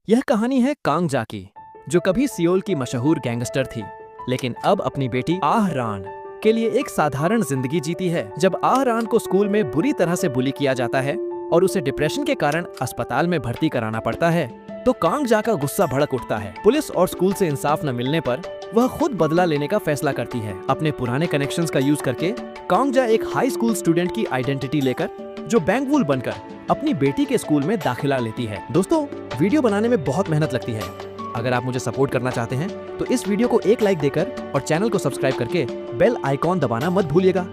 यह कहानी है कांग जा की, जो कभी सियोल की मशहूर गैंगस्टर थी, लेकिन अब अपनी बेटी आह रान के लिए एक साधारण जिंदगी जीती है। जब आह रान को स्कूल में बुरी तरह से बुली किया जाता है और उसे डिप्रेशन के कारण अस्पताल में भर्ती कराना पड़ता है, तो कांग जा का गुस्सा भड़क उठता है। पुलिस और स्कूल से इंसाफ न मिलने पर वह खुद बदला लेने का फैसला करती है। अपने पुराने कनेक्शंस का यूज करके कांग जा एक हाई स्कूल स्टूडेंट की आइडेंटिटी लेकर, जो बैंगवुल बनकर अपनी बेटी के स्कूल में दाखिला लेती है। दोस्तों, वीडियो बनाने में बहुत मेहनत लगती है। अगर आप मुझे सपोर्ट करना चाहते हैं तो इस वीडियो को एक लाइक देकर और चैनल को सब्सक्राइब करके बेल आइकॉन दबाना मत भूलिएगा।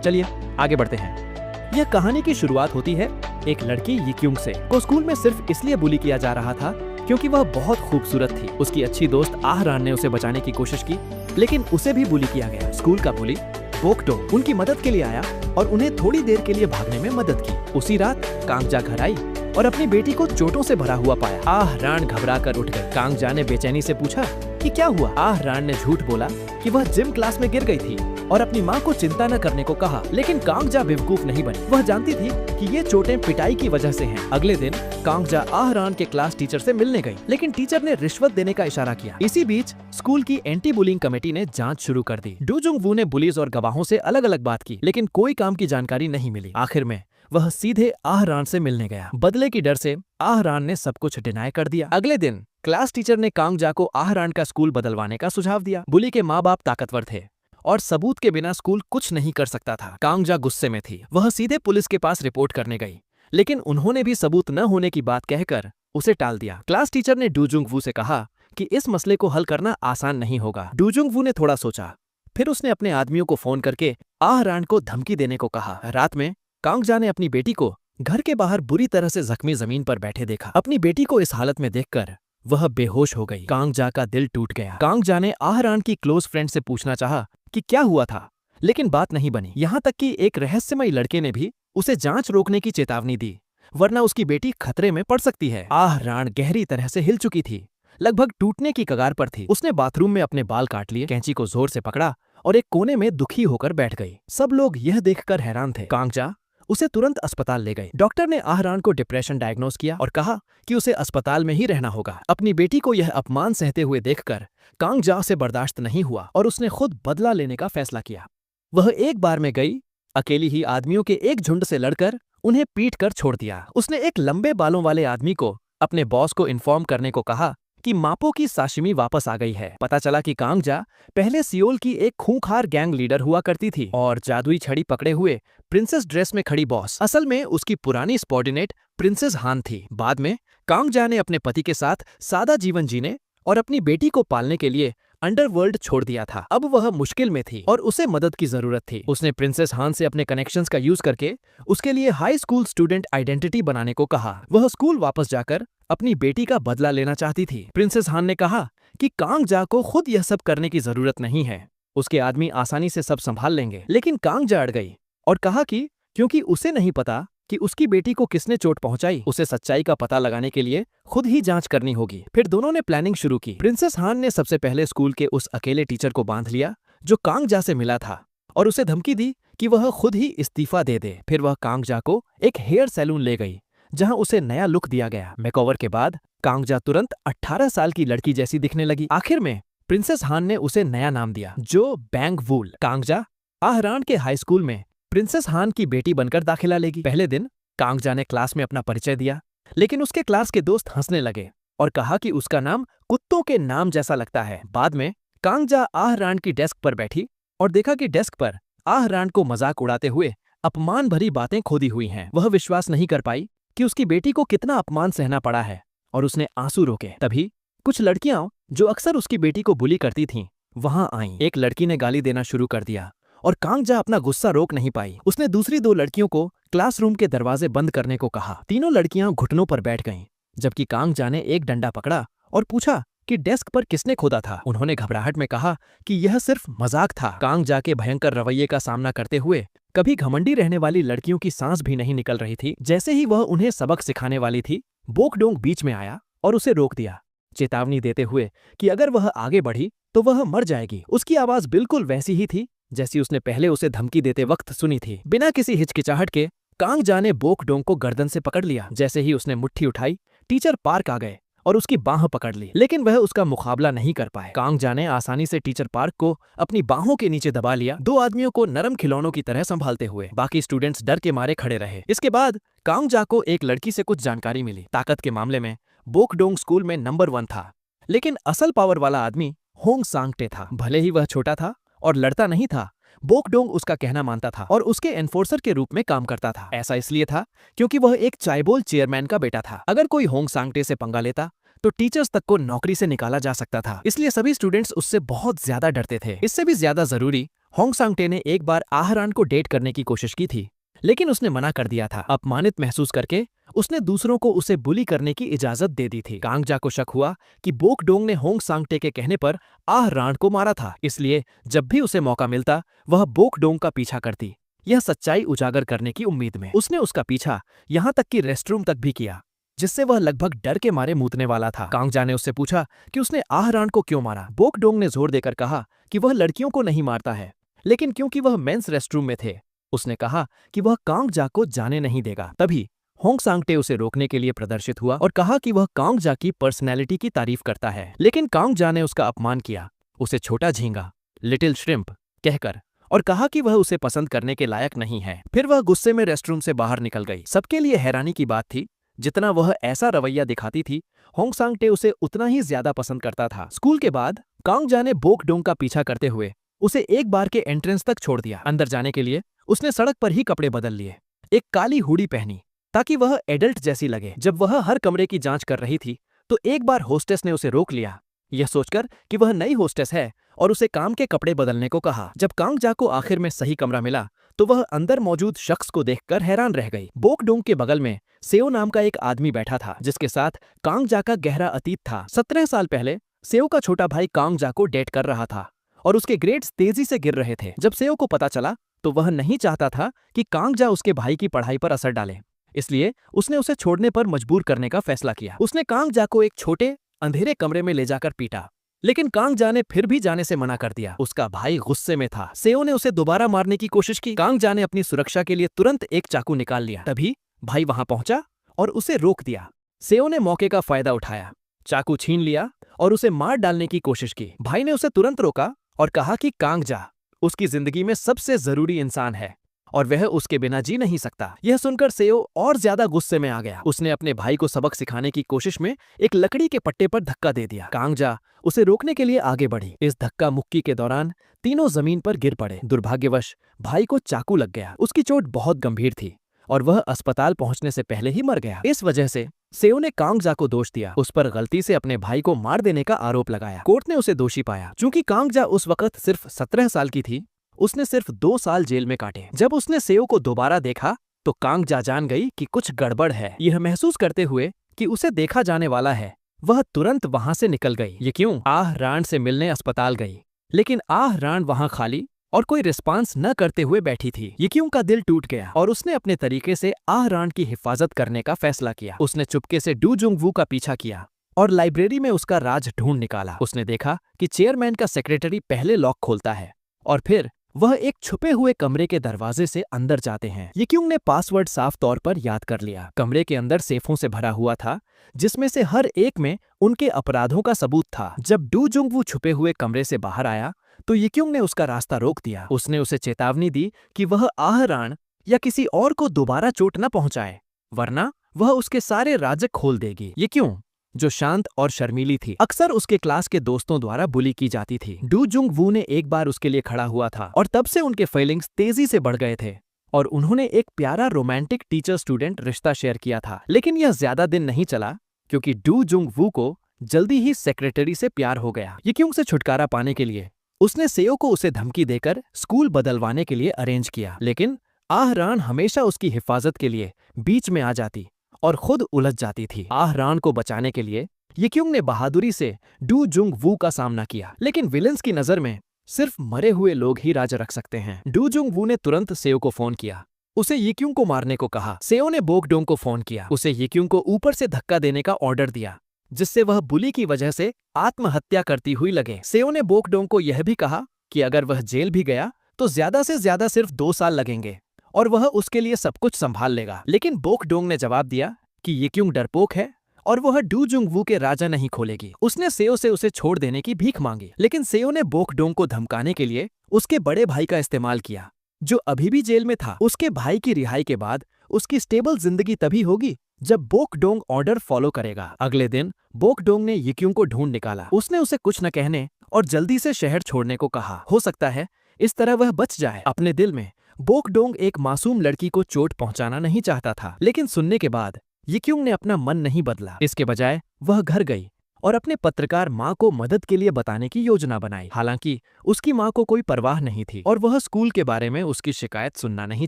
चलिए आगे बढ़ते हैं। यह कहानी की शुरुआत होती है एक लड़की यिक्युंग से, को स्कूल में सिर्फ इसलिए बुली किया जा रहा था क्योंकि वह बहुत खूबसूरत थी। उसकी अच्छी दोस्त आह रान ने उसे बचाने की कोशिश की, लेकिन उसे भी बुली किया गया। स्कूल का बुली बोकडोंग उनकी मदद के लिए आया और उन्हें थोड़ी देर के लिए भागने में मदद की। उसी रात कांग जा घर आई और अपनी बेटी को चोटों से भरा हुआ पाया। आह रान घबरा कर उठ गई। कांग जा ने बेचैनी से पूछा कि क्या हुआ। आह रान ने झूठ बोला कि वह जिम क्लास में गिर गई थी और अपनी माँ को चिंता न करने को कहा, लेकिन कांग जा बेवकूफ नहीं बनी। वह जानती थी कि ये चोटें पिटाई की वजह से हैं। अगले दिन कांग जा आह रान के क्लास टीचर से मिलने गई, लेकिन टीचर ने रिश्वत देने का इशारा किया। इसी बीच स्कूल की एंटी बुलिंग कमेटी ने जांच शुरू कर दी। डू जुंग वू ने पुलिस और गवाहों से अलग अलग बात की, लेकिन कोई काम की जानकारी नहीं मिली। आखिर में वह सीधे आह रान से मिलने गया। बदले की डर से आह रान ने सब कुछ डिनाई कर दिया। अगले दिन क्लास टीचर ने कांग जा को आह रान का स्कूल बदलवाने का सुझाव दिया। बुली के माँ बाप ताकतवर थे और सबूत के बिना स्कूल कुछ नहीं कर सकता था। कांग जा गुस्से में थी। वह सीधे पुलिस के पास रिपोर्ट करने गई, लेकिन उन्होंने भी सबूत न होने की बात कहकर उसे टाल दिया। क्लास टीचर ने डू जुंग वू से कहा कि इस मसले को हल करना आसान नहीं होगा। डू जुंग वू ने थोड़ा सोचा, फिर उसने अपने आदमियों को फोन करके आह रान को धमकी देने को कहा। रात में कांग जा ने अपनी बेटी को घर के बाहर बुरी तरह से जख्मी जमीन पर बैठे देखा। अपनी बेटी को इस हालत में देखकर वह बेहोश हो गई। कांग जा का दिल टूट गया। कांग जा ने आह रान की क्लोज फ्रेंड से पूछना चाहा कि क्या हुआ था, लेकिन बात नहीं बनी। यहाँ तक कि एक रहस्यमयी लड़के ने भी उसे जांच रोकने की चेतावनी दी, वरना उसकी बेटी खतरे में पड़ सकती है। आह रान गहरी तरह से हिल चुकी थी, लगभग टूटने की कगार पर थी। उसने बाथरूम में अपने बाल काट लिए, कैंची को जोर से पकड़ा और एक कोने में दुखी होकर बैठ गई। सब लोग यह देखकर हैरान थे। कांग जा उसे तुरंत अस्पताल ले गए। डॉक्टर ने आह रान को डिप्रेशन डायग्नोस किया और कहा कि उसे अस्पताल में ही रहना होगा। अपनी बेटी को यह अपमान सहते हुए देखकर कांग जा से बर्दाश्त नहीं हुआ और उसने खुद बदला लेने का फैसला किया। वह एक बार में गई, अकेली ही आदमियों के एक झुंड से लड़कर उन्हें पीट कर छोड़ दिया। उसने एक लंबे बालों वाले आदमी को अपने बॉस को इन्फॉर्म करने को कहा कि मापो की साशिमी वापस आ गई है। पता चला कि कांग जा पहले सियोल की एक खूंखार गैंग लीडर हुआ करती थी और जादुई छड़ी पकड़े हुए प्रिंसेस ड्रेस में खड़ी बॉस असल में उसकी पुरानी सबॉर्डिनेट प्रिंसेस हान थी। बाद में कांग जा ने अपने पति के साथ सादा जीवन जीने और अपनी बेटी को पालने के लिए अंडरवर्ल्ड छोड़ दिया था। अब वह मुश्किल में थी और उसे मदद की जरूरत थी। उसने प्रिंसेस हान से अपने कनेक्शंस का यूज करके उसके लिए हाई स्कूल स्टूडेंट आइडेंटिटी बनाने को कहा। वह स्कूल वापस जाकर अपनी बेटी का बदला लेना चाहती थी। प्रिंसेस हान ने कहा कि कांग जा को खुद यह सब करने की जरूरत नहीं है, उसके आदमी आसानी से सब संभाल लेंगे। लेकिन कांग जा अड़ गई और कहा कि क्योंकि उसे नहीं पता कि उसकी बेटी को किसने चोट पहुंचाई, उसे सच्चाई का पता लगाने के लिए खुद ही जांच करनी होगी। फिर दोनों ने प्लानिंग शुरू की। प्रिंसेस हान ने सबसे पहले स्कूल के उस अकेले टीचर को बांध लिया जो कांग जा से मिला था और उसे धमकी दी कि वह खुद ही इस्तीफा दे दे। फिर वह कांग जा को एक हेयर सैलून ले गई जहां उसे नया लुक दिया गया। मेकओवर के बाद कांग जा तुरंत 18 साल की लड़की जैसी दिखने लगी। आखिर में प्रिंसेस हान ने उसे नया नाम दिया, जो बैंगवुल। कांग जा आह रान के हाई स्कूल में प्रिंसेस हान की बेटी बनकर दाखिला लेगी। पहले दिन कांग जा ने क्लास में अपना परिचय दिया, लेकिन उसके क्लास के दोस्त हंसने लगे और कहा कि उसका नाम कुत्तों के नाम जैसा लगता है। बाद में कांग जा आह रान की डेस्क पर बैठी और देखा कि डेस्क पर आह रान को मजाक उड़ाते हुए अपमान भरी बातें खोदी हुई हैं। वह विश्वास नहीं कर पाई कि उसकी बेटी को कितना अपमान सहना पड़ा है और उसने आंसू रोके। तभी कुछ लड़कियां जो अक्सर उसकी बेटी को बुली करती थीं वहां आईं। एक लड़की ने गाली देना शुरू कर दिया और कांग जा अपना गुस्सा रोक नहीं पाई। उसने दूसरी दो लड़कियों को क्लासरूम के दरवाजे बंद करने को कहा। तीनों लड़कियां घुटनों पर बैठ गईं, जबकि कांग जा ने एक डंडा पकड़ा और पूछा कि डेस्क पर किसने खोदा था। उन्होंने घबराहट में कहा कि यह सिर्फ मजाक था। कांग जा के भयंकर रवैये का सामना करते हुए कभी घमंडी रहने वाली लड़कियों की सांस भी नहीं निकल रही थी। जैसे ही वह उन्हें सबक सिखाने वाली थी, बोकडोंग बीच में आया और उसे रोक दिया, चेतावनी देते हुए कि अगर वह आगे बढ़ी तो वह मर जाएगी। उसकी आवाज बिल्कुल वैसी ही थी जैसी उसने पहले उसे धमकी देते वक्त सुनी थी। बिना किसी हिचकिचाहट के कांग जा ने बोकडोंग को गर्दन से पकड़ लिया। जैसे ही उसने मुट्ठी उठाई, टीचर पार्क आ गए और उसकी बाह पकड़ ली, लेकिन वह उसका मुकाबला नहीं कर पाए। कांग जा ने आसानी से टीचर पार्क को अपनी बाहों के नीचे दबा लिया, दो आदमियों को नरम खिलौनों की तरह संभालते हुए। बाकी स्टूडेंट्स डर के मारे खड़े रहे। इसके बाद कांग जा को एक लड़की से कुछ जानकारी मिली। ताकत के मामले में बोकडोंग स्कूल में नंबर 1 था, लेकिन असल पावर वाला आदमी होंग सांगटे था। भले ही वह छोटा था और लड़ता नहीं था, बोकडोंग उसका कहना मानता था और उसके एनफोर्सर के रूप में काम करता था। ऐसा इसलिए था क्योंकि वह एक चायबोल चेयरमैन का बेटा था। अगर कोई होंग सांगटे से पंगा लेता तो टीचर्स तक को नौकरी से निकाला जा सकता था, इसलिए सभी स्टूडेंट्स उससे बहुत ज्यादा डरते थे। इससे भी ज्यादा जरूरी, होंग सांगटे ने एक बार आहरान को डेट करने की कोशिश की थी, लेकिन उसने मना कर दिया था। अपमानित महसूस करके उसने दूसरों को उसे बुली करने की इजाजत दे दी थी। कांग जा को शक हुआ कि बोकडोंग ने होंग सांगटे के कहने पर आहरान को मारा था, इसलिए जब भी उसे मौका मिलता वह बोकडोंग का पीछा करती, यह सच्चाई उजागर करने की उम्मीद में। उसने उसका पीछा यहाँ तक कि रेस्टरूम तक भी किया, जिससे वह लगभग डर के मारे मूतने वाला था। कांग जा ने उससे पूछा कि उसने आहरान को क्यों मारा। बोकडोंग ने जोर देकर कहा कि वह लड़कियों को नहीं मारता है, लेकिन क्योंकि वह मेंस रेस्टरूम में थे, उसने कहा कि वह कांग जा को जाने नहीं देगा। तभी होंग सांगटे उसे रोकने के लिए प्रदर्शित हुआ और कहा कि वह कांग जा की पर्सनैलिटी की तारीफ करता है, लेकिन कांग जा ने उसका अपमान किया, उसे छोटा झींगा, लिटिल श्रिम्प कहकर, और कहा कि वह उसे पसंद करने के लायक नहीं है। फिर वह गुस्से में रेस्टरूम से बाहर निकल गई। सबके लिए हैरानी की बात थी, जितना वह ऐसा रवैया दिखाती थी, होंग सांगटे उसे उतना ही ज्यादा पसंद करता था। स्कूल के बाद कांग जा ने बोकडोंग का पीछा करते हुए उसे एक बार के एंट्रेंस तक छोड़ दिया। अंदर जाने के लिए उसने सड़क पर ही कपड़े बदल लिए, एक काली हुडी पहनी ताकि वह एडल्ट जैसी लगे। जब वह हर कमरे की जांच कर रही थी तो एक बार होस्टेस ने उसे रोक लिया, यह सोचकर कि वह नई होस्टेस है, और उसे काम के कपड़े बदलने को कहा। जब कांग जा को आखिर में सही कमरा मिला तो वह अंदर मौजूद शख्स को देखकर हैरान रह गई। बोकडोंग के बगल में सेओ नाम का एक आदमी बैठा था, जिसके साथ कांग जा का गहरा अतीत था। 17 साल पहले सेओ का छोटा भाई कांग जा को डेट कर रहा था और उसके ग्रेड्स तेजी से गिर रहे थे। जब सेओ को पता चला तो वह नहीं चाहता था कि कांग जा उसके भाई की पढ़ाई पर असर डाले, इसलिए उसने उसे छोड़ने पर मजबूर करने का फैसला किया। उसने कांग जा को एक छोटे अंधेरे कमरे में ले जाकर पीटा, लेकिन कांग जा ने फिर भी जाने से मना कर दिया। उसका भाई गुस्से में था। सेओ ने उसे दोबारा मारने की कोशिश की। कांग जा ने अपनी सुरक्षा के लिए तुरंत एक चाकू निकाल लिया। तभी भाई वहां पहुंचा और उसे रोक दिया। सेओ ने मौके का फायदा उठाया, चाकू छीन लिया और उसे मार डालने की कोशिश की। भाई ने उसे तुरंत रोका और कहा कि कांग जा उसकी जिंदगी में सबसे जरूरी इंसान है और वह उसके बिना जी नहीं सकता। यह सुनकर सेओ और ज्यादा गुस्से में आ गया। उसने अपने भाई को सबक सिखाने की कोशिश में एक लकड़ी के पट्टे पर धक्का दे दिया। कांग जा उसे रोकने के लिए आगे बढ़ी। इस धक्का मुक्की के दौरान तीनों जमीन पर गिर पड़े। दुर्भाग्यवश भाई को चाकू लग गया। उसकी चोट बहुत गंभीर थी और वह अस्पताल पहुंचने से पहले ही मर गया। इस वजह से सेओ ने कांग जा को दोष दिया। उस पर गलती से अपने भाई को मार देने का आरोप लगाया। कोर्ट ने उसे दोषी पाया। चूंकि कांग जा उस वक्त सिर्फ 17 साल की थी, उसने सिर्फ 2 साल जेल में काटे। जब उसने सेओ को दोबारा देखा तो कांग जा जान गई कि कुछ गड़बड़ है। यह महसूस करते हुए कि उसे देखा जाने वाला है, वह तुरंत वहां से निकल गई। ये क्यों? आह रान से मिलने अस्पताल गई, लेकिन आह रान वहां खाली और कोई रिस्पांस न करते हुए बैठी थी। ये क्यों का दिल टूट गया और उसने अपने तरीके से आह रान की हिफाजत करने का फैसला किया। उसने चुपके से डू जुंग वू का पीछा किया और लाइब्रेरी में उसका राज ढूंढ निकाला। उसने देखा कि चेयरमैन का सेक्रेटरी पहले लॉक खोलता है और फिर वह एक छुपे हुए कमरे के दरवाजे से अंदर जाते हैं। ये क्यों ने पासवर्ड साफ तौर पर याद कर लिया। कमरे के अंदर सेफों से भरा हुआ था, जिसमें से हर एक में उनके अपराधों का सबूत था। जब डू जुंग वू छुपे हुए कमरे से बाहर आया तो यिक्युंग ने उसका रास्ता रोक दिया। उसने उसे चेतावनी दी कि वह आहरान या किसी और को दोबारा चोट न पहुंचाए, वरना वह उसके सारे राज खोल देगी। यिक्युंग, जो शांत और शर्मीली थी, अक्सर उसके क्लास के दोस्तों द्वारा बुली की जाती थी। डू जुंग वू ने एक बार उसके लिए खड़ा हुआ था और तब से उनके फीलिंग्स तेजी से बढ़ गए थे और उन्होंने एक प्यारा रोमांटिक टीचर स्टूडेंट रिश्ता शेयर किया था। लेकिन यह ज्यादा दिन नहीं चला क्योंकि डू जुंग वू को जल्दी ही सेक्रेटरी से प्यार हो गया। यिक्युंग से छुटकारा पाने के लिए उसने सेओ को उसे धमकी देकर स्कूल बदलवाने के लिए अरेंज किया, लेकिन आहरान हमेशा उसकी हिफाजत के लिए बीच में आ जाती और खुद उलझ जाती थी। आहरान को बचाने के लिए यिक्युंग ने बहादुरी से डू जुंग वू का सामना किया, लेकिन विलेंस की नजर में सिर्फ मरे हुए लोग ही राज रख सकते हैं। डू जुंग वू ने तुरंत सेओ को फोन किया, उसे यिक्युंग को मारने को कहा। सेओ ने बोकडोंग को फोन किया, उसे यिक्युंग को ऊपर से धक्का देने का ऑर्डर दिया, जिससे वह बुली की वजह से आत्महत्या करती हुई लगे। सेओ ने बोकडोंग को यह भी कहा कि अगर वह जेल भी गया तो ज्यादा से ज्यादा सिर्फ 2 साल लगेंगे और वह उसके लिए सब कुछ संभाल लेगा। लेकिन बोकडोंग ने जवाब दिया कि यिक्युंग डरपोक है और वह डू जुंग वू के राजा नहीं खोलेगी। उसने सेओ से उसे छोड़ देने की भीख मांगी, लेकिन सेओ ने बोकडोंग को धमकाने के लिए उसके बड़े भाई का इस्तेमाल किया, जो अभी भी जेल में था। उसके भाई की रिहाई के बाद उसकी स्टेबल जिंदगी तभी होगी जब बोकडोंग ऑर्डर फॉलो करेगा। अगले दिन बोकडोंग ने यिक्युंग को ढूंढ निकाला। उसने उसे कुछ न कहने और जल्दी से शहर छोड़ने को कहा। हो सकता है इस तरह वह बच जाए। अपने दिल में बोकडोंग एक मासूम लड़की को चोट पहुंचाना नहीं चाहता था, लेकिन सुनने के बाद यिक्युंग ने अपना मन नहीं बदला। इसके बजाय वह घर गई और अपने पत्रकार माँ को मदद के लिए बताने की योजना बनाई। हालांकि उसकी माँ को कोई परवाह नहीं थी और वह स्कूल के बारे में उसकी शिकायत सुनना नहीं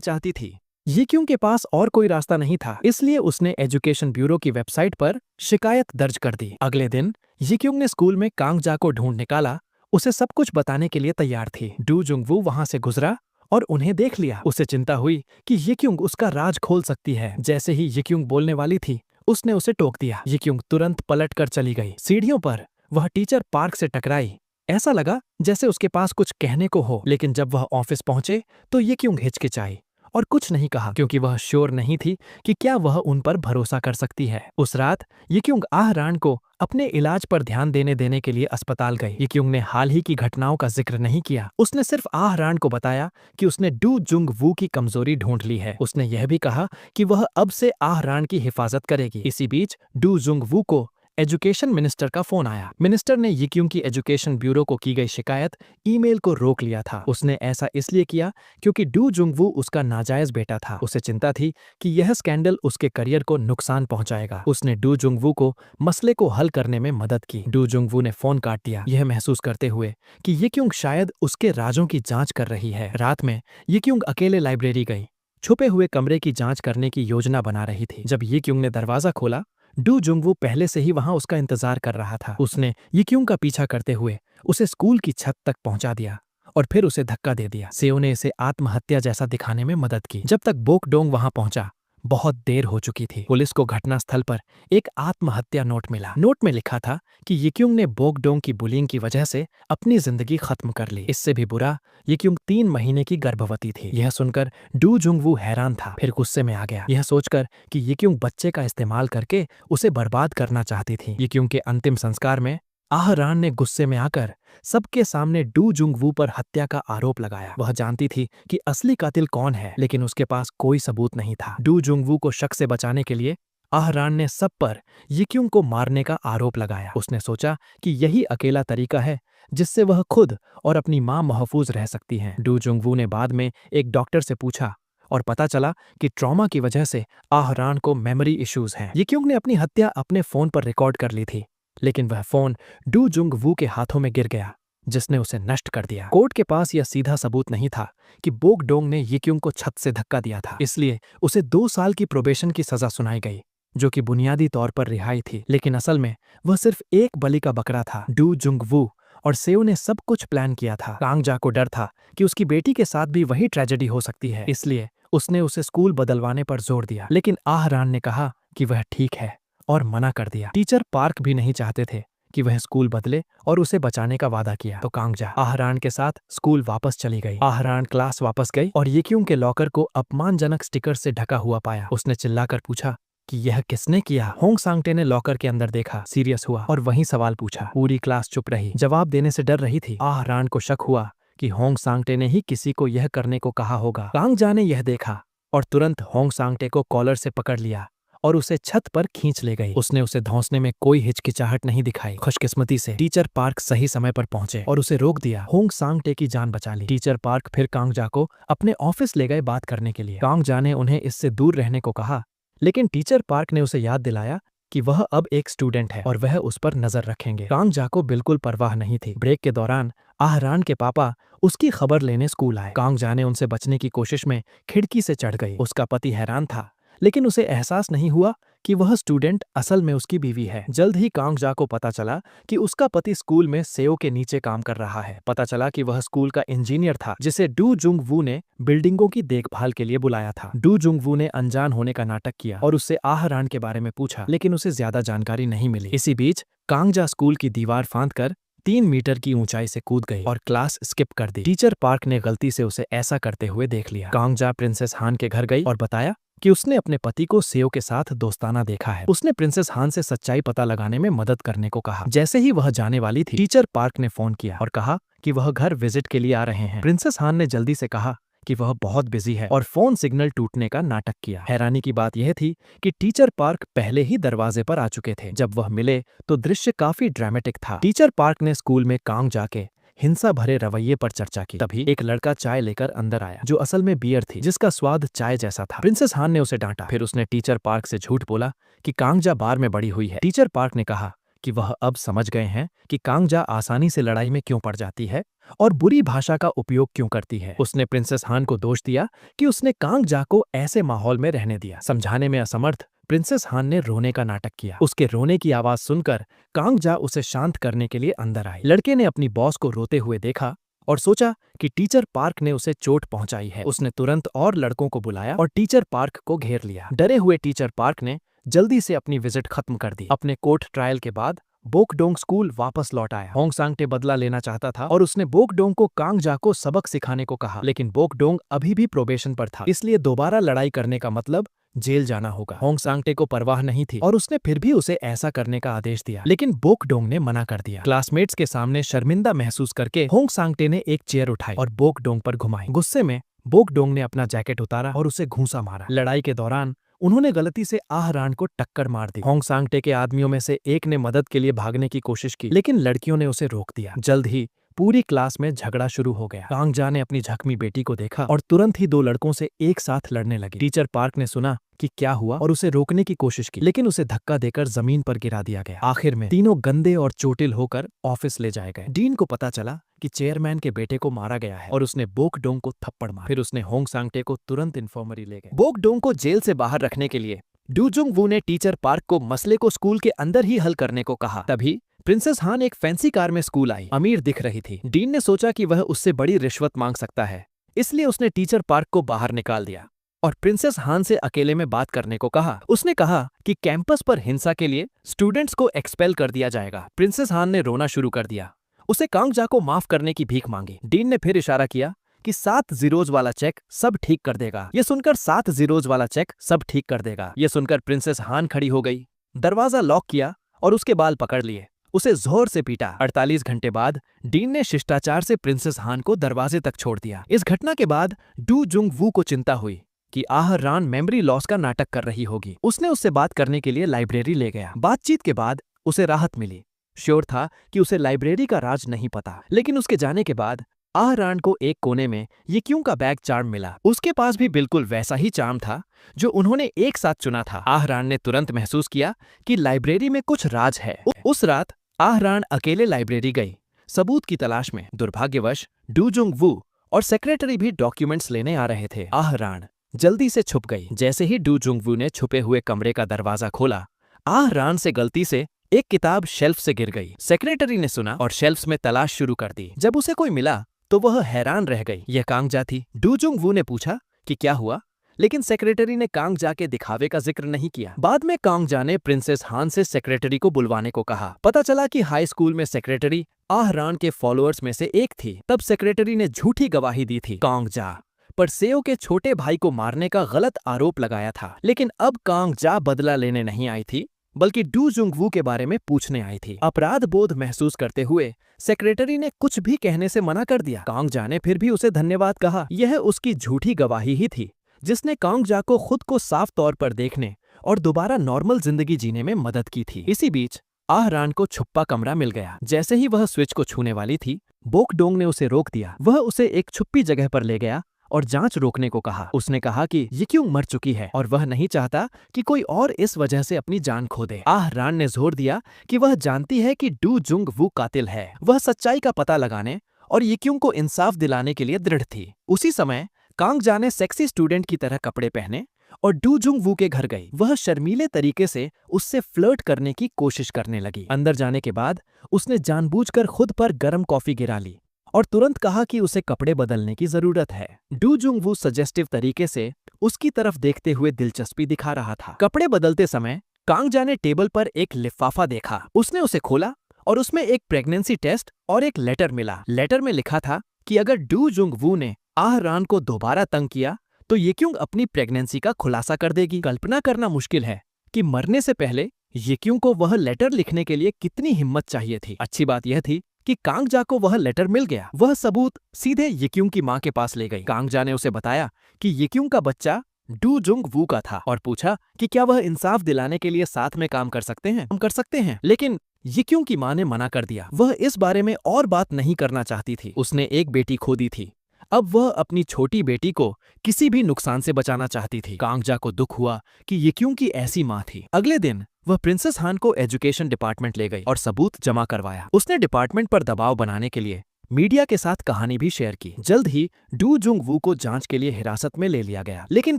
चाहती थी। यिक्युंग के पास और कोई रास्ता नहीं था, इसलिए उसने एजुकेशन ब्यूरो की वेबसाइट पर शिकायत दर्ज कर दी। अगले दिन यिक्युंग ने स्कूल में कांगजा को ढूंढ निकाला। उसे सब कुछ बताने के लिए तैयार थी। डू जुंगवू वहां से गुजरा और उन्हें देख लिया। उसे चिंता हुई कि यिक्युंग उसका राज खोल सकती है। जैसे ही यिक्युंग बोलने वाली थी, उसने उसे टोक दिया। यिक्युंग तुरंत पलट कर चली गई। सीढ़ियों पर वह टीचर पार्क से टकराई। ऐसा लगा जैसे उसके पास कुछ कहने को हो, लेकिन जब वह ऑफिस पहुंचे तो यिक्युंग हिचकिचाई और कुछ नहीं कहा, क्योंकि वह श्योर नहीं थी कि क्या वह उन पर भरोसा कर सकती है। उस रात यिक्युंग आह रान को अपने इलाज पर ध्यान देने के लिए अस्पताल गई। यिक्युंग ने हाल ही की घटनाओं का जिक्र नहीं किया। उसने सिर्फ आह रान को बताया कि उसने डू जुंग वू की कमजोरी ढूंढ ली है। उसने यह भी कहा कि वह अब से आह रान की हिफाजत करेगी। इसी बीच डू जुंग वू को एजुकेशन मिनिस्टर का फोन आया। मिनिस्टर ने यिक्युंग की एजुकेशन ब्यूरो को की गई शिकायत ईमेल को रोक लिया था। उसने ऐसा इसलिए किया क्योंकि डू जुंगवू उसका नाजायज बेटा था। उसे चिंता थी कि यह स्कैंडल उसके करियर को नुकसान पहुंचाएगा। उसने डू जुंगवू को मसले को हल करने में मदद की। डू जुंगवू ने फोन काट दिया, यह महसूस करते हुए कि यिक्युंग शायद उसके राजों की जांच कर रही है। रात में यिक्युंग अकेले लाइब्रेरी गई, छुपे हुए कमरे की जांच करने की योजना बना रही थी। जब यिक्युंग ने दरवाजा खोला, डू जुंगवू पहले से ही वहां उसका इंतजार कर रहा था। उसने यिक्युंग का पीछा करते हुए उसे स्कूल की छत तक पहुंचा दिया और फिर उसे धक्का दे दिया। सेओ ने इसे आत्महत्या जैसा दिखाने में मदद की। जब तक बोकडोंग वहां पहुंचा, बहुत देर हो चुकी थी। पुलिस को घटनास्थल पर एक आत्महत्या नोट मिला। नोट में लिखा था कि यिक्युंग ने बोकडोंग की बुलिंग की वजह से अपनी जिंदगी खत्म कर ली। इससे भी बुरा, यिक्युंग 3 महीने की गर्भवती थी। यह सुनकर डू जुंगवू हैरान था, फिर गुस्से में आ गया, यह सोचकर कि यिक्युंग बच्चे का इस्तेमाल करके उसे बर्बाद करना चाहती थी। यिक्युंग के अंतिम संस्कार में आह रान ने गुस्से में आकर सबके सामने डू जुंगवू पर हत्या का आरोप लगाया। वह जानती थी कि असली कातिल कौन है, लेकिन उसके पास कोई सबूत नहीं था। डू जुंगवू को शक से बचाने के लिए आह रान ने सब पर यिक्युंग को मारने का आरोप लगाया। उसने सोचा कि यही अकेला तरीका है जिससे वह खुद और अपनी मां महफूज रह सकती हैं। डू जुंगवू ने बाद में एक डॉक्टर से पूछा और पता चला कि ट्रॉमा की वजह से आह रान को मेमोरी इश्यूज हैं। यिक्युंग ने अपनी हत्या अपने फोन पर रिकॉर्ड कर ली थी, लेकिन वह फोन डू जुंगवू के हाथों में गिर गया, जिसने उसे नष्ट कर दिया। कोर्ट के पास यह सीधा सबूत नहीं था कि बोकडोंग ने यिक्युंग को छत से धक्का दिया था, इसलिए उसे 2 साल की प्रोबेशन की सजा सुनाई गई, जो कि बुनियादी तौर पर रिहाई थी। लेकिन असल में वह सिर्फ एक बलि का बकरा था। डू जुंगवू और सेओ ने सब कुछ प्लान किया था। कांगजा को डर था कि उसकी बेटी के साथ भी वही ट्रेजेडी हो सकती है, इसलिए उसने उसे स्कूल बदलवाने पर जोर दिया। लेकिन आह रान ने कहा कि वह ठीक है और मना कर दिया। टीचर पार्क भी नहीं चाहते थे कि वह स्कूल बदले और उसे बचाने का वादा किया। तो कांगजा आह रान के साथ स्कूल वापस चली गई। आह रान क्लास वापस गई और यिक्युंग के लॉकर को अपमानजनक स्टिकर से ढका हुआ पाया। उसने चिल्लाकर पूछा कि यह किसने किया। होंग सांगटे ने लॉकर के अंदर देखा, सीरियस हुआ और वही सवाल पूछा। पूरी क्लास चुप रही, जवाब देने से डर रही थी। आह रान को शक हुआ कि होंग सांगटे ने ही किसी को यह करने को कहा होगा। कांगजा ने यह देखा और तुरंत होंग सांगटे को कॉलर से पकड़ लिया और उसे छत पर खींच ले गई। उसने उसे धौंसने में कोई हिचकिचाहट नहीं दिखाई। खुशकिस्मती से टीचर पार्क सही समय पर पहुंचे और उसे रोक दिया। होंग सांगटे की जान बचा ली। टीचर पार्क फिर कांगजा को अपने ऑफिस ले गए बात करने के लिए। कांगजा ने उन्हें इससे दूर रहने को कहा, लेकिन टीचर पार्क ने उसे याद दिलाया कि वह अब एक स्टूडेंट है और वह उस पर नजर रखेंगे। कांगजा को बिल्कुल परवाह नहीं थी। ब्रेक के दौरान आह रान के पापा उसकी खबर लेने स्कूल आए। कांगजा ने उनसे बचने की कोशिश में खिड़की से चढ़ गई। उसका पति हैरान था, लेकिन उसे एहसास नहीं हुआ कि वह स्टूडेंट असल में उसकी बीवी है। जल्द ही कांगजा को पता चला कि उसका पति स्कूल में सेओ के नीचे काम कर रहा है। पता चला कि वह स्कूल का इंजीनियर था, जिसे डू जुंगवू ने बिल्डिंगों की देखभाल के लिए बुलाया था। डू जुंगवू ने अनजान होने का नाटक किया और उससे आह रान के बारे में पूछा, लेकिन उसे ज्यादा जानकारी नहीं मिली। इसी बीच कांगजा स्कूल की दीवार फांदकर 3 मीटर की ऊंचाई से कूद गई और क्लास स्किप कर दी। टीचर पार्क ने गलती से उसे ऐसा करते हुए देख लिया। कांगजा प्रिंसेस हान के घर गई और बताया कि उसने अपने पति को सेओ के साथ दोस्ताना देखा है। उसने प्रिंसेस हान से सच्चाई पता लगाने में मदद करने को कहा। जैसे ही वह जाने वाली थी, टीचर पार्क ने फोन किया और कहा कि वह घर विजिट के लिए आ रहे हैं। प्रिंसेस हान ने जल्दी से कहा कि वह बहुत बिजी है और फोन सिग्नल टूटने का नाटक किया। हैरानी की बात यह थी कि टीचर पार्क पहले ही दरवाजे पर आ चुके थे। जब वह मिले तो दृश्य काफी ड्रामेटिक था। टीचर पार्क ने स्कूल में कांगजा के हिंसा भरे रवैये पर चर्चा की। तभी एक लड़का चाय लेकर अंदर आया, जो असल में बियर थी, जिसका स्वाद चाय जैसा था। प्रिंसेस हान ने उसे डांटा। फिर उसने टीचर पार्क से झूठ बोला कि कांगजा बार में बड़ी हुई है। टीचर पार्क ने कहा कि वह अब समझ गए हैं कि कांगजा आसानी से लड़ाई में क्यों पड़ जाती है और बुरी भाषा का उपयोग क्यों करती है। उसने प्रिंसेस हान को दोष दिया कि उसने कांगजा को ऐसे माहौल में रहने दिया। समझाने में असमर्थ प्रिंसेस हान ने रोने का नाटक किया। उसके रोने की आवाज सुनकर कांगजा उसे शांत करने के लिए अंदर आई। लड़के ने अपनी बॉस को रोते हुए देखा और सोचा कि टीचर पार्क ने उसे चोट पहुंचाई है। उसने तुरंत और लड़कों को बुलाया और टीचर पार्क को घेर लिया। डरे हुए टीचर पार्क ने जल्दी से अपनी विजिट खत्म कर दी। अपने कोर्ट ट्रायल के बाद बोकडोंग स्कूल वापस लौट आया। होंग सांगटे बदला लेना चाहता था और उसने बोकडोंग को कांगजा को सबक सिखाने को कहा, लेकिन बोकडोंग अभी भी प्रोबेशन पर था, इसलिए दोबारा लड़ाई करने का मतलब जेल जाना होगा। होंग सांगटे को परवाह नहीं थी और उसने फिर भी उसे ऐसा करने का आदेश दिया, लेकिन बोकडोंग ने मना कर दिया। क्लासमेट्स के सामने शर्मिंदा महसूस करके होंग सांगटे ने एक चेयर उठाई और बोकडोंग पर घुमाई। गुस्से में बोकडोंग ने अपना जैकेट उतारा और उसे घूंसा मारा। लड़ाई के दौरान उन्होंने गलती से आह रान को टक्कर मार दी। होंग सांगटे के आदमियों में से एक ने मदद के लिए भागने की कोशिश की, लेकिन लड़कियों ने उसे रोक दिया। जल्द ही पूरी क्लास में झगड़ा शुरू हो गया। कांगजा ने अपनी जख्मी बेटी को देखा और तुरंत ही 2 लड़कों से एक साथ लड़ने लगे। टीचर पार्क ने सुना कि क्या हुआ और उसे रोकने की कोशिश की, लेकिन उसे धक्का देकर जमीन पर गिरा दिया गया। आखिर में तीनों गंदे और चोटिल होकर ऑफिस ले जाए गए। डीन को पता चला कि चेयरमैन के बेटे को मारा गया है और उसने बोकडोंग को थप्पड़ मारा। फिर उसने होंग सांगटे को तुरंत इन्फर्मरी ले गए। बोकडोंग को जेल से बाहर रखने के लिए डू जुंग वू ने टीचर पार्क को मसले को स्कूल के अंदर ही हल करने को कहा। तभी प्रिंसेस हान एक फैंसी कार में स्कूल आई। अमीर दिख रही थी। डीन ने सोचा कि वह उससे बड़ी रिश्वत मांग सकता है, इसलिए उसने टीचर पार्क को बाहर निकाल दिया और प्रिंसेस हान से अकेले में बात करने को कहा। उसने कहा कि कैंपस पर हिंसा के लिए स्टूडेंट्स को एक्सपेल कर दिया जाएगा। प्रिंसेस हान ने रोना शुरू कर दिया। उसे कांगजा को माफ करने की भीख मांगी। डीन ने फिर इशारा किया कि 7 जीरोज वाला चेक सब ठीक कर देगा। ये सुनकर 7 जीरोज वाला चेक सब ठीक कर देगा। ये सुनकर प्रिंसेस हान खड़ी हो गई, दरवाजा लॉक किया और उसके बाल पकड़ लिए। उसे जोर से पीटा। 48 घंटे बाद डीन ने शिष्टाचार से प्रिंसेस हान को दरवाजे तक छोड़ दिया। इस घटना के बाद डू जुंग वू को चिंता हुई कि आह रान मेमोरी लॉस का नाटक कर रही होगी। उसने उससे बात करने के लिए लाइब्रेरी ले गया। बातचीत के बाद उसे राहत मिली। श्योर था कि उसे लाइब्रेरी का राज नहीं पता, लेकिन उसके जाने के बाद आह रान को एक कोने में ये क्यों का बैग चार्म मिला। उसके पास भी बिल्कुल वैसा ही चार्म था जो उन्होंने एक साथ चुना था। आह रान ने तुरंत महसूस किया कि लाइब्रेरी में कुछ राज है। उस रात आह रान अकेले लाइब्रेरी गई, सबूत की तलाश में। दुर्भाग्यवश डू जुंग वू और सेक्रेटरी भी डॉक्यूमेंट्स लेने आ रहे थे। आह रान जल्दी से छुप गई। जैसे ही डू जुंग वू ने छुपे हुए कमरे का दरवाजा खोला, आह रान से गलती से एक किताब शेल्फ से गिर गई। सेक्रेटरी ने सुना और शेल्फ्स में तलाश शुरू कर दी। जब उसे कोई मिला तो वह हैरान रह गई। यह कांगजा थी। डू जुंग वू ने पूछा कि क्या हुआ, लेकिन सेक्रेटरी ने कांगजा के दिखावे का जिक्र नहीं किया। बाद में कांगजा ने प्रिंसेस हान से सेक्रेटरी को बुलवाने को कहा। पता चला कि हाई स्कूल में सेक्रेटरी आह रान के फॉलोअर्स में से एक थी। तब सेक्रेटरी ने झूठी गवाही दी थी। कांगजा पर सेओ के छोटे भाई को मारने का गलत आरोप लगाया था। लेकिन अब कांगजा बदला लेने नहीं आई थी, बल्कि डू जुंग वू के बारे में पूछने आई थी। अपराध बोध महसूस करते हुए सेक्रेटरी ने कुछ भी कहने से मना कर दिया। कांगजा ने फिर भी उसे धन्यवाद कहा। यह उसकी झूठी गवाही ही थी जिसने कांगजा को खुद को साफ तौर पर देखने और दोबारा नॉर्मल जिंदगी जीने में मदद की थी। इसी बीच आह रान को छुपा कमरा मिल गया। जैसे ही वह स्विच को छूने वाली थी, बोकडोंग ने उसे रोक दिया। वह उसे एक छुपी जगह पर ले गया और जांच रोकने को कहा। उसने कहा कि ये क्यों मर चुकी है और वह नहीं चाहता कि कोई और इस वजह से अपनी जान खो दे। आह रान ने जोर दिया कि वह जानती है कि डू जुंग वू कातिल है। वह सच्चाई का पता लगाने और ये क्यों को इंसाफ दिलाने के लिए दृढ़ थी। उसी समय कांगजा ने सेक्सी स्टूडेंट की तरह कपड़े पहने और डू जुंग वू के घर गई। वह शर्मीले तरीके से उससे फ्लर्ट करने की कोशिश करने लगी। अंदर जाने के बाद उसने जानबूझकर खुद पर गर्म कॉफी गिरा ली और तुरंत कहा कि उसे कपड़े बदलने की जरूरत है। डू जुंग वू सजेस्टिव तरीके से उसकी तरफ देखते हुए दिलचस्पी दिखा रहा था। कपड़े बदलते समय कांगजा ने टेबल पर एक लिफाफा देखा। उसने उसे खोला और उसमें एक प्रेगनेंसी टेस्ट और एक लेटर मिला। लेटर में लिखा था कि अगर डू जुंग वू ने आह रान को दोबारा तंग किया तो येक्युंग अपनी प्रेगनेंसी का खुलासा कर देगी। कल्पना करना मुश्किल है कि मरने से पहले येक्युंग को वह लेटर लिखने के लिए कितनी हिम्मत चाहिए थी। अच्छी बात यह थी कि कांगजा को वह लेटर मिल गया। वह सबूत सीधे येक्युंग की मां के पास ले गई। कांगजा ने उसे बताया कि येक्युंग का बच्चा डू जुंग वू का था और पूछा कि क्या वह इंसाफ दिलाने के लिए साथ में काम कर सकते हैं। लेकिन येक्युंग की मां ने मना कर दिया। वह इस बारे में और बात नहीं करना चाहती थी। उसने एक बेटी खो दी थी। अब वह अपनी छोटी बेटी को किसी भी नुकसान से बचाना चाहती थी। कांगजा को दुख हुआ कि येक्युंग की ऐसी मां थी। अगले दिन वह प्रिंसेस हान को एजुकेशन डिपार्टमेंट ले गई और सबूत जमा करवाया। उसने डिपार्टमेंट पर दबाव बनाने के लिए मीडिया के साथ कहानी भी शेयर की। जल्द ही डू जुंग वू को जांच के लिए हिरासत में ले लिया गया। लेकिन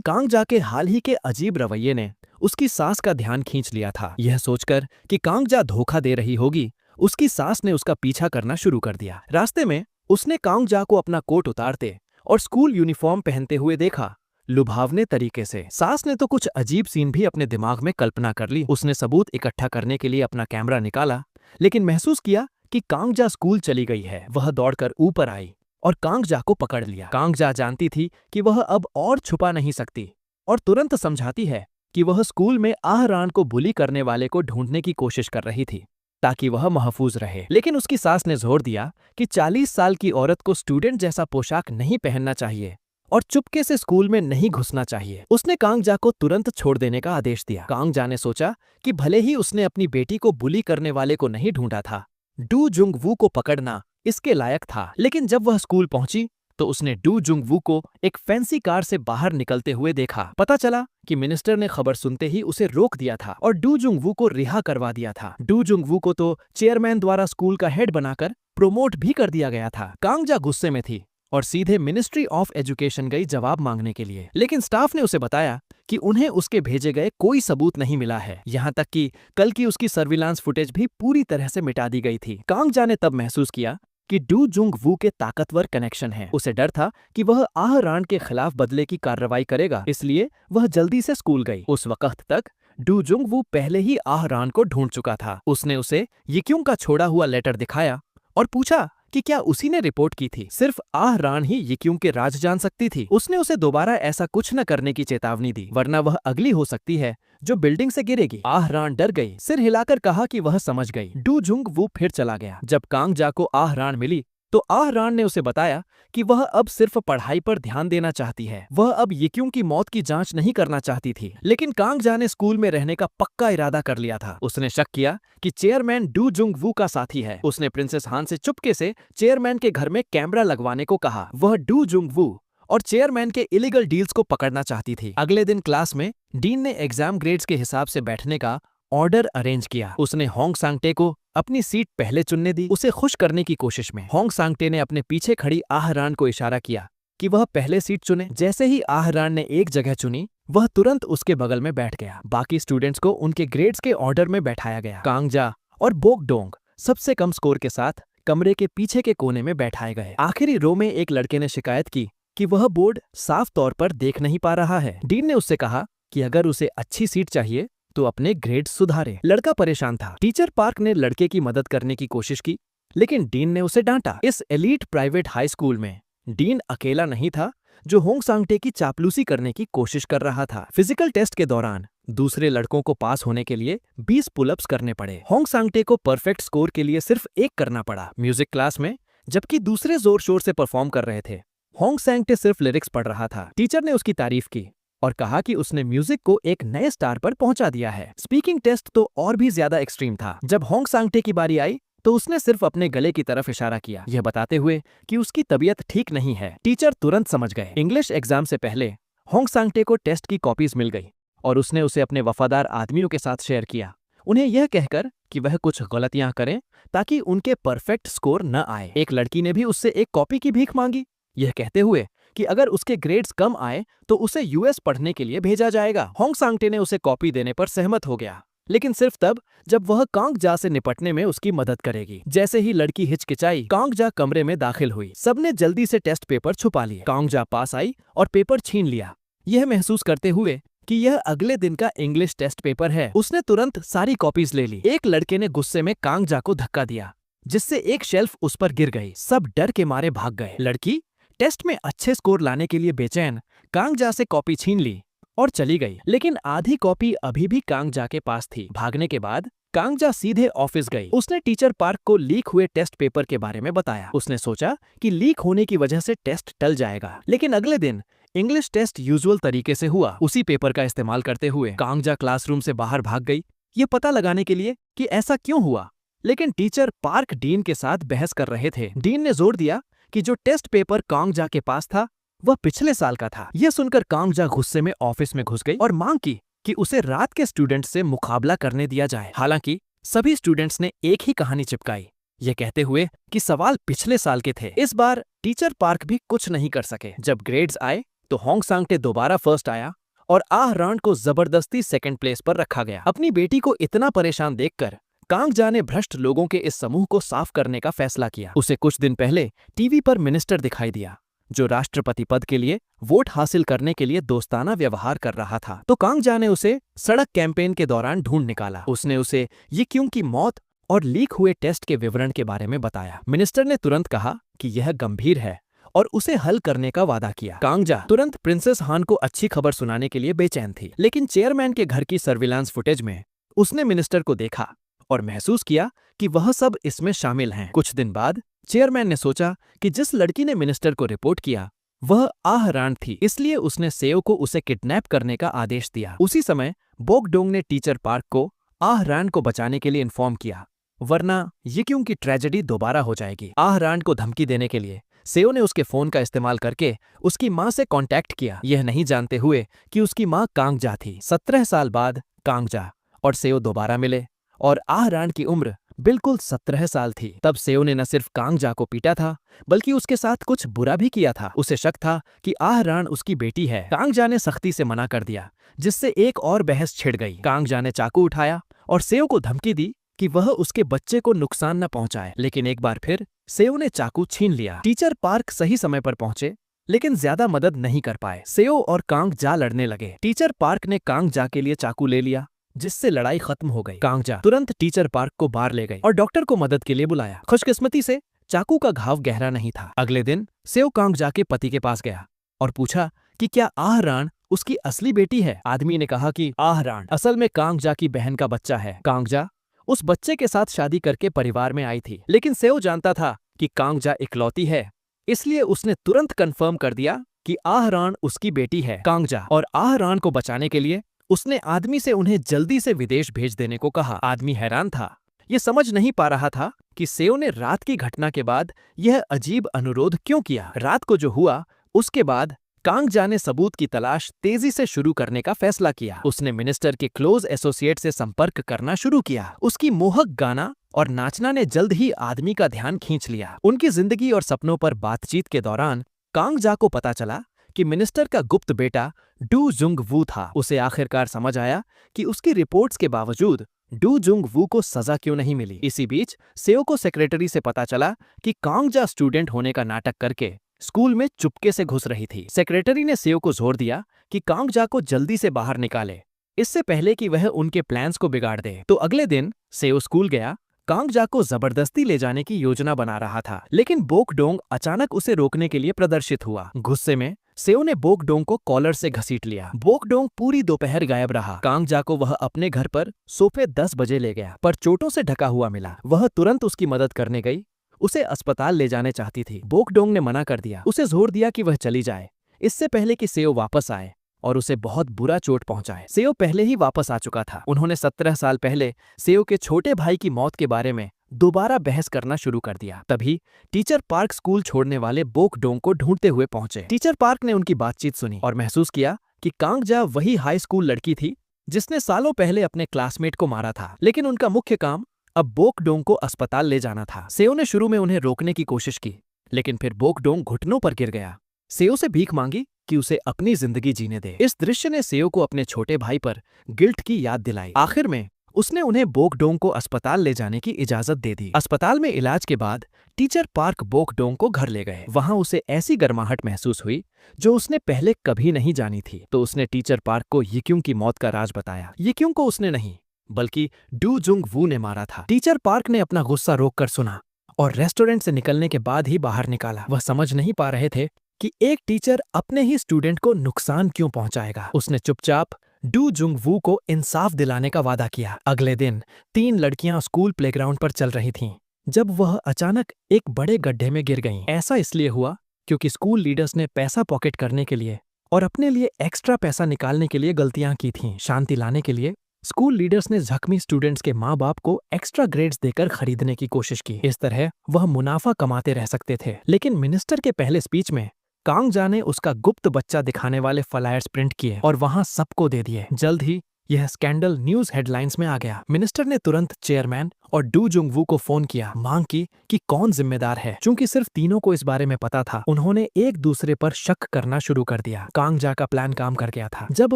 कांगजा के हाल ही के अजीब रवैये ने उसकी सास का ध्यान खींच लिया था। यह सोचकर कि कांगजा धोखा दे रही होगी, उसकी सास ने उसका पीछा करना शुरू कर दिया। रास्ते में उसने कांगजा को अपना कोट उतारते और स्कूल यूनिफॉर्म पहनते हुए देखा, लुभावने तरीके से। सास ने तो कुछ अजीब सीन भी अपने दिमाग में कल्पना कर ली। उसने सबूत इकट्ठा करने के लिए अपना कैमरा निकाला, लेकिन महसूस किया कि कांगजा स्कूल चली गई है। वह दौड़कर ऊपर आई और कांगजा को पकड़ लिया। कांगजा जानती थी कि वह अब और छुपा नहीं सकती और तुरंत समझाती है कि वह स्कूल में आह रान को बुली करने वाले को ढूंढने की कोशिश कर रही थी ताकि वह महफूज रहे। लेकिन उसकी सास ने जोर दिया कि 40 साल की औरत को स्टूडेंट जैसा पोशाक नहीं पहनना चाहिए और चुपके से स्कूल में नहीं घुसना चाहिए। उसने कांगजा को तुरंत छोड़ देने का आदेश दिया। कांगजा ने सोचा कि भले ही उसने अपनी बेटी को बुली करने वाले को नहीं ढूंढा था, डू जुंग वू को पकड़ना इसके लायक था। लेकिन जब वह स्कूल पहुंची तो उसने डू जुंग वू को एक फैंसी कार से बाहर निकलते हुए देखा। पता चला कि मिनिस्टर ने खबर सुनते ही उसे रोक दिया था और डू जुंग वू को रिहा करवा दिया था। डू जुंग वू को तो चेयरमैन द्वारा स्कूल का हेड बनाकर प्रोमोट भी कर दिया गया था। कांगजा गुस्से में थी और सीधे मिनिस्ट्री ऑफ एजुकेशन गई जवाब मांगने के लिए। लेकिन स्टाफ ने उसे बताया कि उन्हें उसके भेजे गए कोई सबूत नहीं मिला है। यहाँ तक कि कल की उसकी सर्विलांस फुटेज भी पूरी तरह से मिटा दी गई थी। कांगजा ने तब महसूस किया कि डू जुंग वू के ताकतवर कनेक्शन है। उसे डर था कि वह आह रान के खिलाफ बदले की कार्रवाई करेगा, इसलिए वह जल्दी से स्कूल गई। उस वक्त तक डू जुंग वू पहले ही आह रान को ढूंढ चुका था। उसने उसे येक्युंग का छोड़ा हुआ लेटर दिखाया और पूछा कि क्या उसी ने रिपोर्ट की थी। सिर्फ आह रान ही येक्युंग के राज जान सकती थी। उसने उसे दोबारा ऐसा कुछ न करने की चेतावनी दी, वरना वह अगली हो सकती है जो बिल्डिंग से गिरेगी। आह रान डर गई, सिर हिलाकर कहा कि वह समझ गई। डू जुंग वू फिर चला गया। जब कांगजा को आह रान मिली तो आह रान ने उसे बताया कि वह अब सिर्फ पढ़ाई पर ध्यान देना चाहती है। वह अब येक्युंग की मौत की जांच नहीं करना चाहती थी। लेकिन कांगजा ने स्कूल में रहने का पक्का इरादा कर लिया था। उसने शक किया कि चेयरमैन डू जुंग वू का साथी है। उसने प्रिंसेस हान से चुपके से चेयरमैन के घर में कैमरा लगवाने को कहा। वह डू जुंग वू और चेयरमैन के इलीगल डील्स को पकड़ना चाहती थी। अगले दिन क्लास में डीन ने एग्जाम ग्रेड्स के हिसाब से बैठने का ऑर्डर अरेंज किया। उसने होंग सांगटे को अपनी सीट पहले चुनने दी। उसे खुश करने की कोशिश में होंग सांगटे ने अपने पीछे खड़ी आह रान को इशारा किया कि वह पहले सीट चुने। जैसे ही आह रान ने एक जगह चुनी, वह तुरंत उसके बगल में बैठ गया। बाकी स्टूडेंट्स को उनके ग्रेड्स के ऑर्डर में बैठाया गया। कांगजा और बोक डोंग सबसे कम स्कोर के साथ कमरे के पीछे के कोने में बैठाए गए। आखिरी रो में एक लड़के ने शिकायत की कि वह बोर्ड साफ तौर पर देख नहीं पा रहा है। डीन ने उससे कहा कि अगर उसे अच्छी सीट चाहिए तो अपने ग्रेड सुधारे। लड़का परेशान था। टीचर पार्क ने लड़के की मदद करने की कोशिश की, लेकिन डीन ने उसे डांटा। इस एलीट प्राइवेट हाई स्कूल में डीन अकेला नहीं था जो होंग सांगटे की चापलूसी करने की कोशिश कर रहा था। फिजिकल टेस्ट के दौरान दूसरे लड़कों को पास होने के लिए 20 पुलअप्स करने पड़े। होंग सांगटे को परफेक्ट स्कोर के लिए सिर्फ 1 करना पड़ा। म्यूजिक क्लास में जबकि दूसरे जोर शोर से परफॉर्म कर रहे थे, होंग सांगटे सिर्फ लिरिक्स पढ़ रहा था। टीचर ने उसकी तारीफ की और कहा कि उसने म्यूजिक को एक नए स्टार पर पहुंचा दिया है। स्पीकिंग टेस्ट तो और भी ज्यादा एक्सट्रीम था। जब होंग सांगटे की बारी आई तो उसने सिर्फ अपने गले की तरफ इशारा किया, यह बताते हुए कि उसकी तबीयत ठीक नहीं है। टीचर तुरंत समझ गए। इंग्लिश एग्जाम से पहले होंग सांगटे को टेस्ट की कॉपीज मिल गई और उसने उसे अपने वफादार आदमियों के साथ शेयर किया, उन्हें यह कहकर कि वह कुछ गलतियां करें ताकि उनके परफेक्ट स्कोर न आए। एक लड़की ने भी उससे एक कॉपी की भीख मांगी, यह कहते हुए कि अगर उसके ग्रेड्स कम आए तो उसे यूएस पढ़ने के लिए भेजा जाएगा। होंग सांगटे ने उसे कॉपी देने पर सहमत हो गया, लेकिन सिर्फ तब जब वह कांगजा से निपटने में उसकी मदद करेगी। जैसे ही लड़की हिचकिचाई, कांगजा कमरे में दाखिल हुई। सबने जल्दी से टेस्ट पेपर छुपा लिए। कांगजा पास आई और पेपर छीन लिया, यह महसूस करते हुए कि यह अगले दिन का इंग्लिश टेस्ट पेपर है। उसने तुरंत सारी कॉपीज ले ली। एक लड़के ने गुस्से में कांगजा को धक्का दिया, जिससे एक शेल्फ उस पर गिर गई। सब डर के मारे भाग गए। लड़की टेस्ट में अच्छे स्कोर लाने के लिए बेचैन कांगजा से कॉपी छीन ली और चली गई, लेकिन आधी कॉपी अभी भी कांगजा के पास थी। भागने के बाद कांगजा सीधे ऑफिस गई। उसने टीचर पार्क को लीक हुए टेस्ट पेपर के बारे में बताया। उसने सोचा कि लीक होने की वजह से टेस्ट टल जाएगा, लेकिन अगले दिन इंग्लिश टेस्ट यूजुअल तरीके से हुआ। उसी पेपर का इस्तेमाल करते हुए कांगजा क्लासरूम से बाहर भाग गई, ये पता लगाने के लिए कि ऐसा क्यों हुआ। लेकिन टीचर पार्क डीन के साथ बहस कर रहे थे। डीन ने जोर दिया कि जो टेस्ट पेपर कांगजा के पास था वह पिछले साल का था। यह सुनकर कांगजा गुस्से में ऑफिस में घुस गई और मांग की कि उसे रात के स्टूडेंट से मुकाबला करने दिया जाए। हालांकि सभी स्टूडेंट्स ने एक ही कहानी चिपकाई, ये कहते हुए कि सवाल पिछले साल के थे। इस बार टीचर पार्क भी कुछ नहीं कर सके। जब ग्रेड्स आए तो होंग सांगटे दोबारा फर्स्ट आया और आह रान को जबरदस्ती सेकंड प्लेस पर रखा गया। अपनी बेटी को इतना परेशान देखकर कांगजा ने भ्रष्ट लोगों के इस समूह को साफ करने का फैसला किया। उसे कुछ दिन पहले टीवी पर मिनिस्टर दिखाई दिया जो राष्ट्रपति पद के लिए वोट हासिल करने के लिए दोस्ताना व्यवहार कर रहा था। तो कांगजा ने उसे सड़क कैंपेन के दौरान ढूंढ निकाला। उसने उसे ये क्यों की मौत और लीक हुए टेस्ट के विवरण के बारे में बताया। मिनिस्टर ने तुरंत कहा कि यह गंभीर है और उसे हल करने का वादा किया। कांगजा तुरंत प्रिंसेस हान को अच्छी खबर सुनाने के लिए बेचैन थी, लेकिन चेयरमैन के घर की सर्विलांस फुटेज में उसने मिनिस्टर को देखा और महसूस किया कि वह सब इसमें शामिल हैं। कुछ दिन बाद चेयरमैन ने सोचा कि जिस लड़की ने मिनिस्टर को रिपोर्ट किया वह आह रान थी, इसलिए उसने सेओ को उसे किडनैप करने का आदेश दिया। उसी समय बोकडोंग ने टीचर पार्क को आह रान को बचाने के लिए इन्फॉर्म किया, वरना ये क्यों की ट्रेजेडी दोबारा हो जाएगी। आह रान को धमकी देने के लिए सेओ ने उसके फोन का इस्तेमाल करके उसकी मां से कांटेक्ट किया, यह नहीं जानते हुए कि उसकी मां कांगजा थी। 17 साल बाद कांगजा और सेओ दोबारा मिले और आह रान की उम्र बिल्कुल 17 साल थी। तब सेओ ने न सिर्फ कांगजा को पीटा था बल्कि उसके साथ कुछ बुरा भी किया था। उसे शक था कि आह रान उसकी बेटी है। कांगजा ने सख्ती से मना कर दिया, जिससे एक और बहस छिड़ गई। कांगजा ने चाकू उठाया और सेओ को धमकी दी कि वह उसके बच्चे को नुकसान न पहुंचाए, लेकिन एक बार फिर सेओ ने चाकू छीन लिया। टीचर पार्क सही समय पर पहुंचे, लेकिन ज्यादा मदद नहीं कर पाए। सेओ और कांगजा लड़ने लगे। टीचर पार्क ने कांगजा के लिए चाकू ले लिया, जिससे लड़ाई खत्म हो गई। कांगजा तुरंत टीचर पार्क को बाहर ले गई और डॉक्टर को मदद के लिए बुलाया। खुशकिस्मती से चाकू का घाव गहरा नहीं था। अगले दिन सेओ कांगजा के पति के पास गया और पूछा कि क्या आह रान उसकी असली बेटी है। आदमी ने कहा कि आह रान असल में कांगजा की बहन का बच्चा है। कांगजा उस बच्चे के साथ शादी करके परिवार में आई थी, लेकिन सेओ जानता था कि कांगजा इकलौती है, इसलिए उसने तुरंत कंफर्म कर दिया कि आह रान उसकी बेटी है। कांगजा और आह रान को बचाने के लिए उसने आदमी से उन्हें जल्दी से विदेश भेज देने को कहा। आदमी हैरान था, ये समझ नहीं पा रहा था कि सेओ ने रात की घटना के बाद यह अजीब अनुरोध क्यों किया। रात को जो हुआ उसके बाद कांगजा ने सबूत की तलाश तेजी से शुरू करने का फैसला किया। उसने मिनिस्टर के क्लोज एसोसिएट से संपर्क करना शुरू किया। उसकी मोहक गाना और नाचना ने जल्द ही आदमी का ध्यान खींच लिया। उनकी जिंदगी और सपनों पर बातचीत के दौरान कांगजा को पता चला कि मिनिस्टर का गुप्त बेटा डू जुंग वू था। उसे आखिरकार समझ आया कि उसकी रिपोर्ट्स के बावजूद डू जुंग वू को सजा क्यों नहीं मिली। इसी बीच सेओ को सेक्रेटरी से पता चला कि कांगजा स्टूडेंट होने का नाटक करके स्कूल में चुपके से घुस रही थी। सेक्रेटरी ने सेओ को जोर दिया कि कांगजा को जल्दी से बाहर निकाले, इससे पहले कि वह उनके प्लान्स को बिगाड़ दे। तो अगले दिन सेओ स्कूल गया। कांगजा को जबरदस्ती ले जाने की योजना बना रहा था, लेकिन बोकडोंग अचानक उसे रोकने के लिए प्रदर्शित हुआ। गुस्से में सेओ ने बोकडोंग को कॉलर से घसीट लिया। बोकडोंग पूरी दोपहर गायब रहा। कांगजा को वह अपने घर पर सोफे 10 बजे ले गया, पर चोटों से ढका हुआ मिला। वह तुरंत उसकी मदद करने गई, उसे अस्पताल ले जाने चाहती थी। बोकडोंग ने मना कर दिया, उसे जोर दिया कि वह चली जाए, इससे पहले कि सेओ वापस आए और उसे बहुत बुरा चोट पहुंचाए। सेओ पहले ही वापस आ चुका था। उन्होंने 17 साल पहले सेओ के छोटे भाई की मौत के बारे में दोबारा बहस करना शुरू कर दिया। तभी टीचर पार्क स्कूल छोड़ने वाले बोकडोंग को ढूंढते हुए पहुंचे। टीचर पार्क ने उनकी बातचीत सुनी और महसूस किया कि कांगजा वही हाई स्कूल लड़की थी जिसने सालों पहले अपने क्लासमेट को मारा था, लेकिन उनका मुख्य काम अब बोकडोंग को अस्पताल ले जाना था। सेओ ने शुरू में उन्हें रोकने की कोशिश की, लेकिन फिर बोकडोंग घुटनों पर गिर गया। सेओ से भीख मांगी कि उसे अपनी जिंदगी जीने दे। इस दृश्य ने सेओ को अपने छोटे भाई पर गिल्ट की याद दिलाई। आखिर में उसने उन्हें बोकडोंग को अस्पताल ले जाने की इजाजत दे दी। अस्पताल में इलाज के बाद टीचर पार्क बोकडोंग को घर ले गए। वहां उसे ऐसी गर्माहट महसूस हुई जो उसने पहले कभी नहीं जानी थी। तो उसने टीचर पार्क को यिक्युंग की मौत का राज बताया। यिक्युंग को उसने नहीं बल्कि डू जुंग वू ने मारा था। टीचर पार्क ने अपना गुस्सा रोककर सुना और रेस्टोरेंट से निकलने के बाद ही बाहर निकाला। वह समझ नहीं पा रहे थे कि एक टीचर अपने ही स्टूडेंट को नुकसान क्यों पहुंचाएगा। उसने चुपचाप डू जुंग वू को इंसाफ दिलाने का वादा किया। अगले दिन 3 लड़कियां स्कूल प्लेग्राउंड पर चल रही थीं जब वह अचानक एक बड़े गड्ढे में गिर गईं। ऐसा इसलिए हुआ क्योंकि स्कूल लीडर्स ने पैसा पॉकेट करने के लिए और अपने लिए एक्स्ट्रा पैसा निकालने के लिए गलतियां की थीं। शांति लाने के लिए स्कूल लीडर्स ने जख्मी स्टूडेंट्स के माँ बाप को एक्स्ट्रा ग्रेड्स देकर खरीदने की कोशिश की। इस तरह वह मुनाफा कमाते रह सकते थे। लेकिन मिनिस्टर के पहले स्पीच में कांग जा ने उसका गुप्त बच्चा दिखाने वाले फ्लायर्स प्रिंट किए और वहां सबको दे दिए। जल्द ही यह स्कैंडल न्यूज हेडलाइंस में आ गया। मिनिस्टर ने तुरंत चेयरमैन और डू जुंग वू को फोन किया, मांग की कि कौन जिम्मेदार है। चूंकि सिर्फ तीनों को इस बारे में पता था, उन्होंने एक दूसरे पर शक करना शुरू कर दिया। कांग जा का प्लान काम कर गया था। जब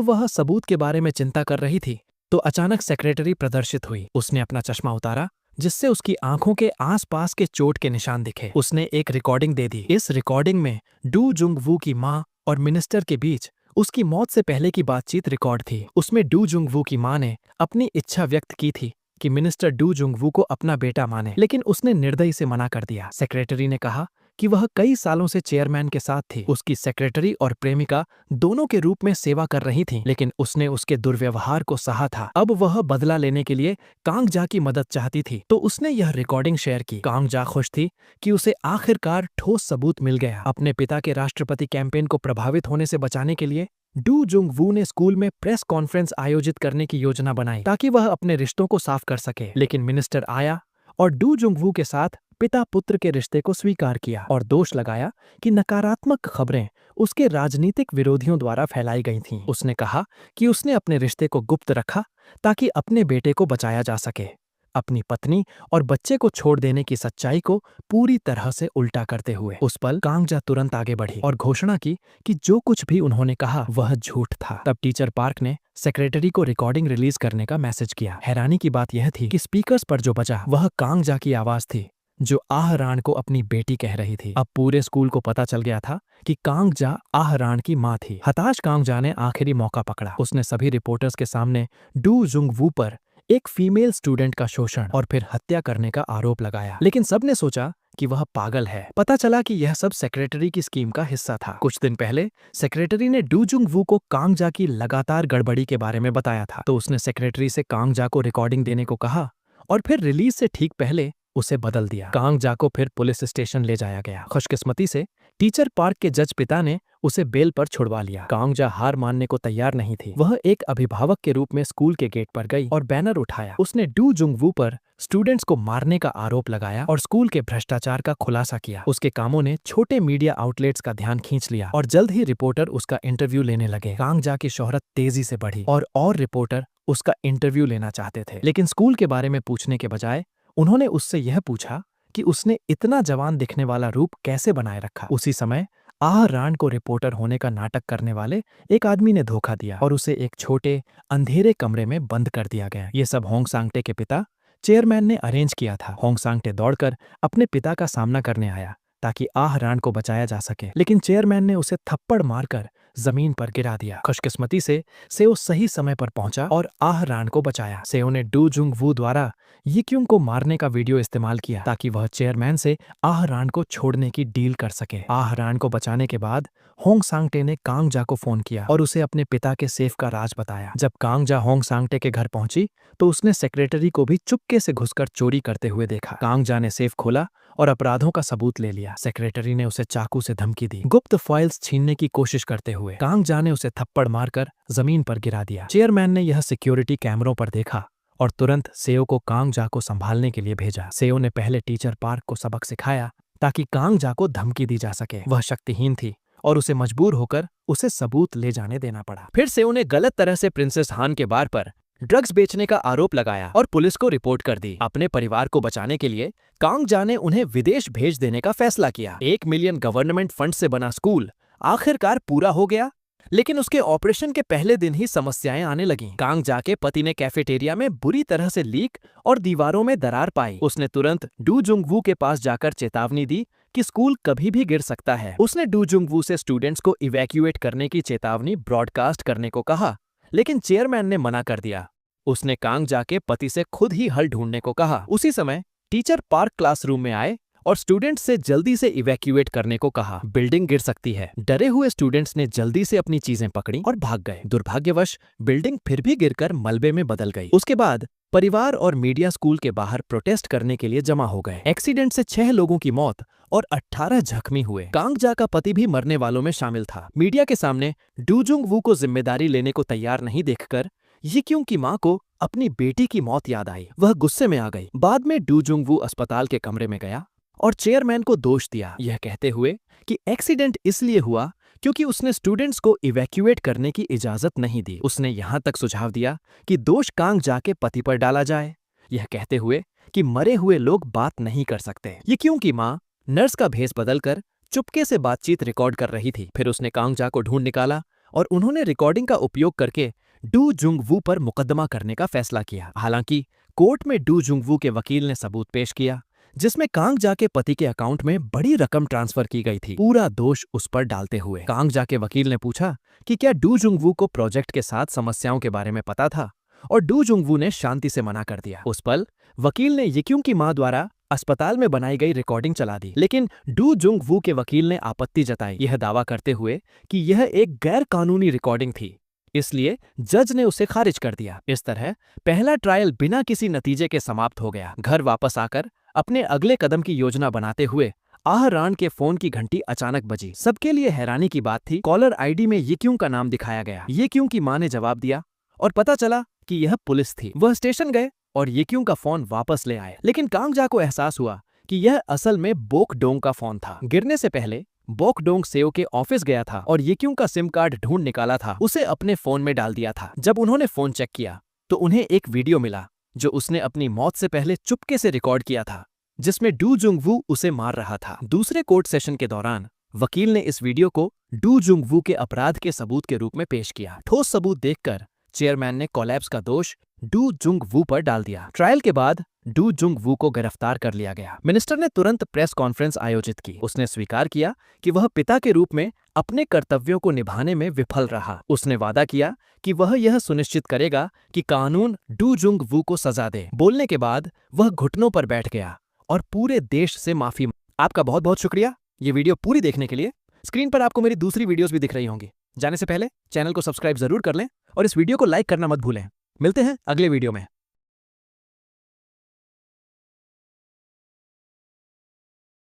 वह सबूत के बारे में चिंता कर रही थी तो अचानक सेक्रेटरी प्रदर्शित हुई। उसने अपना चश्मा उतारा जिससे उसकी आंखों के आसपास के चोट के निशान दिखे। उसने एक रिकॉर्डिंग दे दी। इस रिकॉर्डिंग में डू जुंग वू की मां और मिनिस्टर के बीच उसकी मौत से पहले की बातचीत रिकॉर्ड थी। उसमें डू जुंग वू की मां ने अपनी इच्छा व्यक्त की थी कि मिनिस्टर डू जुंग वू को अपना बेटा माने, लेकिन उसने निर्दयी से मना कर दिया। सेक्रेटरी ने कहा कि वह कई सालों से चेयरमैन के साथ थी, उसकी सेक्रेटरी और प्रेमिका दोनों के रूप में सेवा कर रही थी, लेकिन उसने उसके दुर्व्यवहार को सहा था। अब वह बदला लेने के लिए कांग जा की मदद चाहती थी, तो उसने यह रिकॉर्डिंग शेयर की। कांग जा खुश थी कि उसे आखिरकार ठोस सबूत मिल गया। अपने पिता के राष्ट्रपति कैंपेन को प्रभावित होने से बचाने के लिए डू जुंग वू ने स्कूल में प्रेस कॉन्फ्रेंस आयोजित करने की योजना बनाई ताकि वह अपने रिश्तों को साफ कर सके। लेकिन मिनिस्टर आया और डू जुंग वू के साथ पिता पुत्र के रिश्ते को स्वीकार किया और दोष लगाया कि नकारात्मक खबरें उसके राजनीतिक विरोधियों द्वारा फैलाई गई थीं। उसने कहा कि उसने अपने रिश्ते को गुप्त रखा ताकि अपने बेटे को बचाया जा सके। अपनी पत्नी और बच्चे को छोड़ देने की सच्चाई को पूरी तरह से उल्टा करते हुए उस पल कांग जा तुरंत आगे बढ़ी और घोषणा की कि जो कुछ भी उन्होंने कहा वह झूठ था। तब टीचर पार्क ने सेक्रेटरी को रिकॉर्डिंग रिलीज करने का मैसेज किया। हैरानी की बात यह थी कि स्पीकर्स पर जो बजा वह कांग जा की आवाज थी जो आह रान को अपनी बेटी कह रही थी। अब पूरे स्कूल को पता चल गया था कि कांग जा आह रान की मां थी। हताश कांग जा ने आखिरी मौका पकड़ा। उसने सभी रिपोर्टर्स के सामने डू जुंग वू पर एक फीमेल स्टूडेंट का शोषण और फिर हत्या करने का आरोप लगाया, लेकिन सबने सोचा कि वह पागल है। पता चला कि यह सब सेक्रेटरी की स्कीम का हिस्सा था। कुछ दिन पहले सेक्रेटरी ने डू जुंग वू को कांग जा की लगातार गड़बड़ी के बारे में बताया था, तो उसने सेक्रेटरी से कांग जा को रिकॉर्डिंग देने को कहा और फिर रिलीज से ठीक पहले उसे बदल दिया। कांग जा को फिर पुलिस स्टेशन ले जाया गया। खुशकिस्मती से टीचर पार्क के जज पिता ने उसे बेल पर छुड़वा लिया। कांग जा हार मानने को तैयार नहीं थी। वह एक अभिभावक के रूप में स्कूल के गेट पर गई और बैनर उठाया। उसने डू जुंग वू पर स्टूडेंट्स को मारने का आरोप लगाया और स्कूल के भ्रष्टाचार का खुलासा किया। उसके कामों ने छोटे मीडिया आउटलेट्स का ध्यान खींच लिया और जल्द ही रिपोर्टर उसका इंटरव्यू लेने लगे। कांग जा की शोहरत तेजी से बढ़ी और रिपोर्टर उसका इंटरव्यू लेना चाहते थे, लेकिन स्कूल के बारे में पूछने के बजाय उन्होंने उससे यह पूछा कि उसने इतना जवान दिखने वाला रूप कैसे बनाए रखा। उसी समय आह रान को रिपोर्टर होने का नाटक करने वाले एक आदमी ने धोखा दिया और उसे एक छोटे अंधेरे कमरे में बंद कर दिया गया। ये सब होंग सांगटे के पिता चेयरमैन ने अरेंज किया था। होंग सांगटे दौड़कर अपने पिता का सामना करने आया ताकि आह रान को बचाया जा सके, लेकिन चेयरमैन ने उसे थप्पड़ मारकर जमीन पर गिरा दिया। खुशकिस्मती से सेओ सही समय पर पहुंचा और आह रान को बचाया। सेओ ने डू जुंग वू द्वारा यिक्युंग को मारने का वीडियो इस्तेमाल किया ताकि वह चेयरमैन से आह रान को छोड़ने की डील कर सके। आह रान को बचाने के बाद होंग सांगटे ने कांग जा को फोन किया और उसे अपने पिता के सेफ का राज बताया। जब कांग जा होंग सांगटे के घर पहुंची तो उसने सेक्रेटरी को भी चुपके से घुसकर चोरी करते हुए देखा। कांग जा ने सेफ खोला और अपराधों का सबूत ले लिया। सेक्रेटरी ने उसे चाकू से धमकी दी। गुप्त फाइल्स छीनने की कोशिश करते हुए कांग जा ने उसे थप्पड़ मारकर जमीन पर गिरा दिया। चेयरमैन ने यह सिक्योरिटी कैमरों पर देखा और तुरंत सेओ को कांग जा को संभालने के लिए भेजा। सेओ ने पहले टीचर पार्क को सबक सिखाया ताकि कांग जा को धमकी दी जा सके। वह शक्तिहीन थी और उसे मजबूर होकर उसे सबूत ले जाने देना पड़ा। फिर सेओ ने गलत तरह से प्रिंसेस हान के बार पर ड्रग्स बेचने का आरोप लगाया और पुलिस को रिपोर्ट कर दी। अपने परिवार को बचाने के लिए कांग जा ने उन्हें विदेश भेज देने का फैसला किया। 1 मिलियन गवर्नमेंट फंड से बना स्कूल आखिरकार पूरा हो गया, लेकिन उसके ऑपरेशन के पहले दिन ही समस्याएं आने लगीं। कांग जा के पति ने कैफेटेरिया में बुरी तरह से लीक और दीवारों में दरार पाई। उसने तुरंत डू जुंगवू के पास जाकर चेतावनी दी कि स्कूल कभी भी गिर सकता है। उसने डू जुंगवू से स्टूडेंट्स को इवैक्यूएट करने की चेतावनी ब्रॉडकास्ट करने को कहा, लेकिन चेयरमैन ने मना कर दिया। उसने कांग जाके पति से खुद ही हल ढूंढने को कहा। उसी समय टीचर पार्क क्लासरूम में आए और स्टूडेंट्स से जल्दी से इवैक्यूएट करने को कहा। बिल्डिंग गिर सकती है। डरे हुए स्टूडेंट्स ने जल्दी से अपनी चीजें पकड़ी और भाग गए। दुर्भाग्यवश बिल्डिंग फिर भी गिरकर मलबे में बदल गई। उसके बाद परिवार और मीडिया स्कूल के बाहर प्रोटेस्ट करने के लिए जमा हो गए। एक्सीडेंट से 6 लोगों की मौत और 18 जख्मी हुए। कांग जा का पति भी मरने वालों में शामिल था। मीडिया के सामने डू जुंगवू को जिम्मेदारी लेने को तैयार नहीं देखकर ये क्यों की मां को अपनी बेटी की मौत याद आई। वह गुस्से में आ गई। बाद में डू जुंगवू अस्पताल के कमरे में गया और चेयरमैन को दोष दिया, यह कहते हुए कि एक्सीडेंट इसलिए हुआ क्योंकि उसने स्टूडेंट्स को इवैक्यूएट करने की इजाजत नहीं दी। उसने यहां तक सुझाव दिया कि दोष कांग जा के पति पर डाला जाए, यह कहते हुए कि मरे हुए लोग बात नहीं कर सकते। ये क्योंकि मां नर्स का भेस बदलकर चुपके से बातचीत रिकॉर्ड कर रही थी। फिर उसने कांग जा को ढूंढ निकाला और उन्होंने रिकॉर्डिंग का उपयोग करके डू जुंगवू पर मुकदमा करने का फैसला किया। हालांकि कोर्ट में डू जुंगवू के वकील ने सबूत पेश किया जिसमें कांग जा के पति के अकाउंट में बड़ी रकम ट्रांसफर की गई थी, पूरा दोष उस पर डालते हुए। कांग जा के वकील ने पूछा कि क्या डू जुंगवू को प्रोजेक्ट के साथ समस्याओं के बारे में पता था, और डू जुंगवू ने शांति से मना कर दिया। उस पल वकील ने यिक्यूंग की मां द्वारा अस्पताल में बनाई गई रिकॉर्डिंग चला दी, लेकिन डू जुंगवू के वकील ने आपत्ति जताई, यह दावा करते हुए कि यह एक गैर कानूनी रिकॉर्डिंग थी, इसलिए जज ने उसे खारिज कर दिया। इस तरह पहला ट्रायल बिना किसी नतीजे के समाप्त हो गया। घर वापस आकर अपने अगले कदम की योजना बनाते हुए आह रान के फोन की घंटी अचानक बजी। सबके लिए हैरानी की बात थी, कॉलर आईडी में यिक्यूंग का नाम दिखाया गया। यिक्यूंग की मां ने जवाब दिया और पता चला कि यह पुलिस थी। वह स्टेशन गए और यिक्यूंग का फोन वापस ले आए, लेकिन कांग जा को एहसास हुआ कि यह असल में बोक डोंग का फोन था। गिरने से पहले बोक डोंग सेओ के ऑफिस गया था और यिक्यूंग का सिम कार्ड ढूंढ निकाला था, उसे अपने फोन में डाल दिया था। जब उन्होंने फोन चेक किया तो उन्हें एक वीडियो मिला जो उसने अपनी मौत से पहले चुपके से रिकॉर्ड किया था, जिसमें डू जुंगवू उसे मार रहा था। दूसरे कोर्ट सेशन के दौरान वकील ने इस वीडियो को डू जुंगवू के अपराध के सबूत के रूप में पेश किया। ठोस सबूत देखकर चेयरमैन ने कोलैप्स का दोष डू जुंगवू पर डाल दिया। ट्रायल के बाद डू जुंगवू को गिरफ्तार कर लिया गया। मिनिस्टर ने तुरंत प्रेस कॉन्फ्रेंस आयोजित की। उसने स्वीकार किया कि वह पिता के रूप में अपने कर्तव्यों को निभाने में विफल रहा। उसने वादा किया कि वह यह सुनिश्चित करेगा कि कानून डू जुंगवू को सजा दे। बोलने के बाद वह घुटनों पर बैठ गया और पूरे देश से माफी। आपका बहुत बहुत शुक्रिया ये वीडियो पूरी देखने के लिए। स्क्रीन पर आपको मेरी दूसरी वीडियोस भी दिख रही होंगी। जाने से पहले चैनल को सब्सक्राइब जरूर कर लें और इस वीडियो को लाइक करना मत भूलें। मिलते हैं अगले वीडियो में।